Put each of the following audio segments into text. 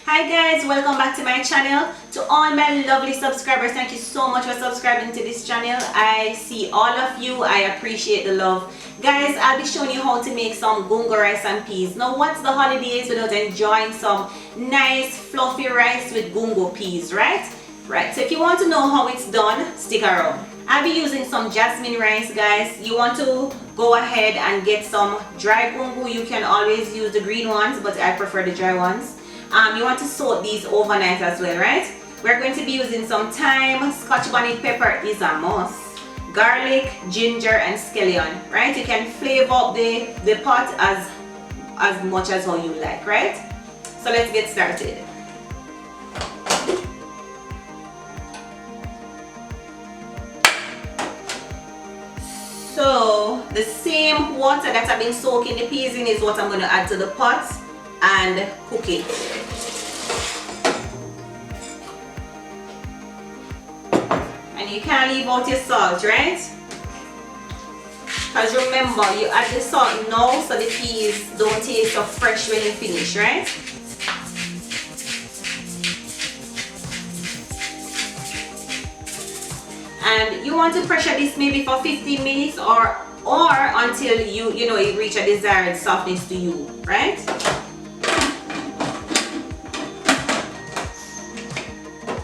Hi guys, welcome back to my channel. To all my lovely subscribers, thank you so much for subscribing to this channel. I see all of you. I appreciate the love. Guys, I'll be showing you how to make some gungo rice and peas. Now, what's the holidays without enjoying some nice fluffy rice with gungo peas, right? Right, so if you want to know how it's done, stick around. I'll be using some jasmine rice, guys. You want to go ahead and get some dry gungo. You can always use the green ones, but I prefer the dry ones. You want to soak these overnight as well, right? We're going to be using some thyme, Scotch bonnet pepper is a must, garlic, ginger, and scallion, right? You can flavor up the pot as much as how you like, right? So let's get started. So the same water that I've been soaking the peas in is what I'm going to add to the pot and cook it. And you can't leave out your salt, right? Because remember, you add the salt now so the peas don't taste so fresh when you finish, right? And you want to pressure this maybe for 15 minutes or until you know it reach a desired softness to you, right?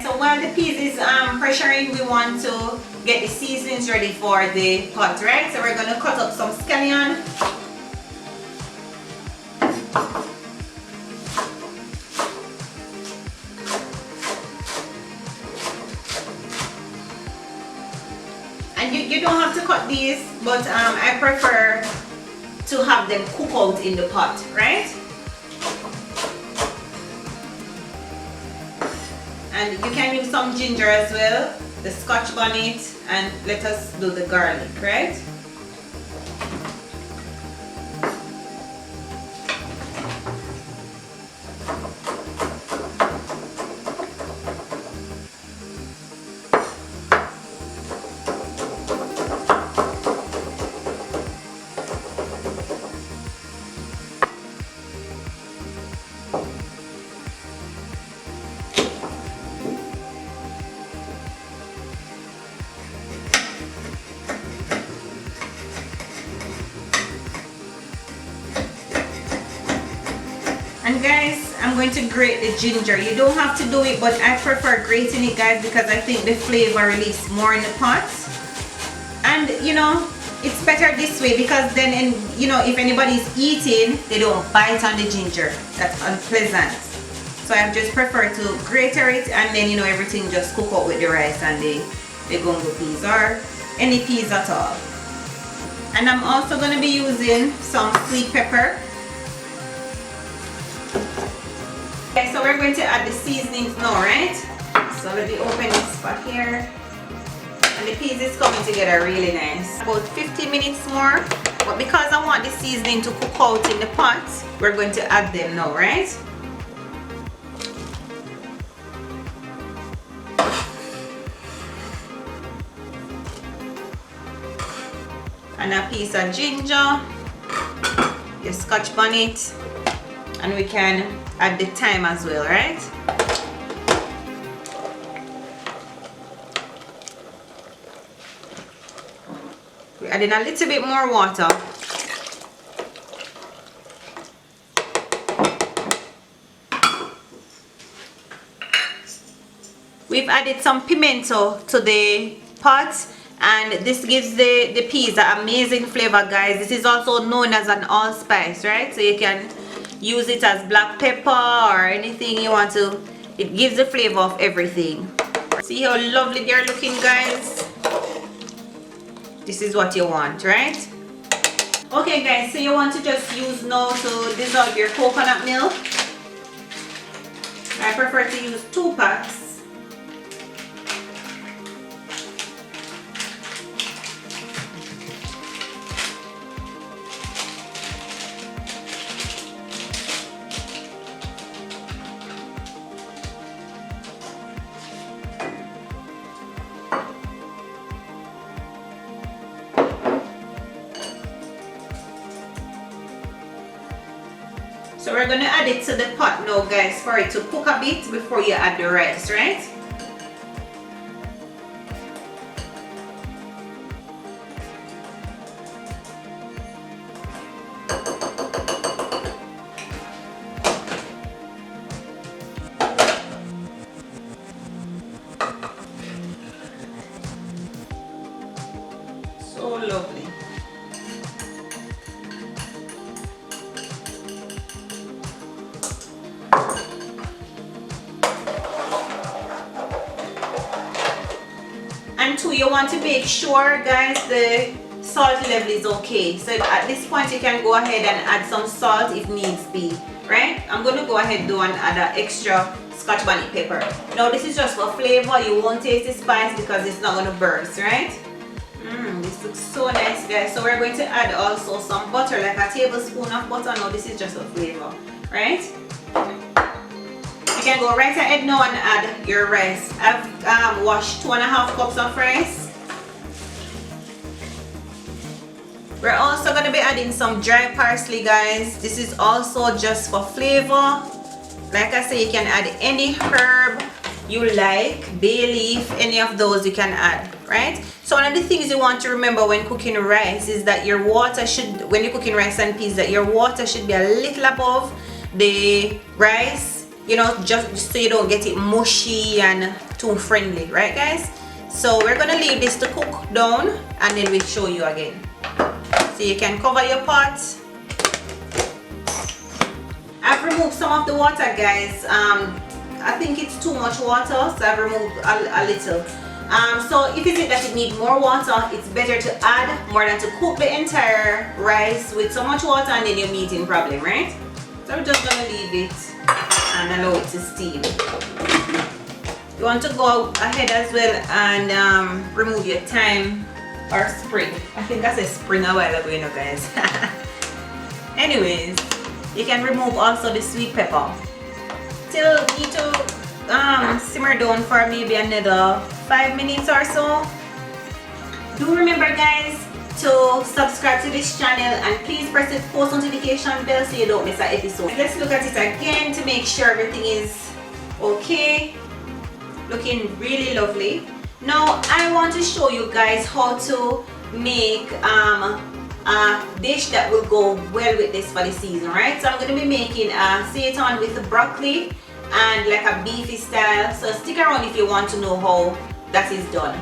So while the peas is pressuring, we want to get the seasonings ready for the pot, right? So we're going to cut up some scallion. And you don't have to cut these, but I prefer to have them cook out in the pot, right? And you can use some ginger as well, the Scotch bonnet, and let us do the garlic, right? And guys, I'm going to grate the ginger. You don't have to do it, but I prefer grating it, guys, because I think the flavor releases more in the pot. And you know, it's better this way because then, you know, if anybody's eating, they don't bite on the ginger. That's unpleasant. So I just prefer to grate it, and then, you know, everything just cook out with the rice and the gungo peas or any peas at all. And I'm also going to be using some sweet pepper. Okay, so we're going to add the seasonings now, right? So let me open this spot here. And the peas is coming together really nice. About 50 minutes more. But because I want the seasoning to cook out in the pot, we're going to add them now, right? And a piece of ginger, your Scotch bonnet, and we can add the thyme as well, right? We're adding a little bit more water. We've added some pimento to the pot, and this gives the peas an amazing flavor, guys. This is also known as an allspice, right? So you can use it as black pepper or anything you want to. It gives the flavor of everything. See how lovely they're looking, guys? This is what you want, right? Okay guys, so you want to just use now to dissolve your coconut milk. I prefer to use 2 packs. So we're going to add it to the pot now, guys, for it to cook a bit before you add the rice, right? So lovely. And two, you want to make sure, guys, the salt level is okay. So at this point you can go ahead and add some salt if needs be, right? I'm going to go ahead though and add an extra Scotch bonnet pepper. Now this is just for flavor. You won't taste the spice because it's not going to burst, right? This looks so nice, guys. So we're going to add also some butter, like a tablespoon of butter. Now this is just for flavor, right? You can go right ahead now and add your rice. I've washed 2.5 cups of rice. We're also going to be adding some dry parsley, guys. This is also just for flavor. Like I say, you can add any herb you like, bay leaf, any of those you can add, right? So one of the things you want to remember when cooking rice is that your water should, when you're cooking rice and peas, that your water should be a little above the rice, you know, just so you don't get it mushy and too friendly, right, guys? So we're gonna leave this to cook down and then we'll show you again. So you can cover your pot. I've removed some of the water, guys. I think it's too much water, so I've removed a little. So if you think that it needs more water, it's better to add more than to cook the entire rice with so much water and then you're meeting problem, right? So I'm just gonna leave it and allow it to steam. You want to go ahead as well and remove your thyme or spring. I think I said spring a while ago, you know, guys. Anyways, you can remove also the sweet pepper. Still need to simmer down for maybe another 5 minutes or so. Do remember, guys, to subscribe to this channel and please press the post notification bell so you don't miss an episode. Let's look at it again to make sure everything is okay. Looking really lovely. Now I want to show you guys how to make a dish that will go well with this for the season, right? So I'm going to be making a seitan with broccoli and like a beefy style. So stick around if you want to know how that is done.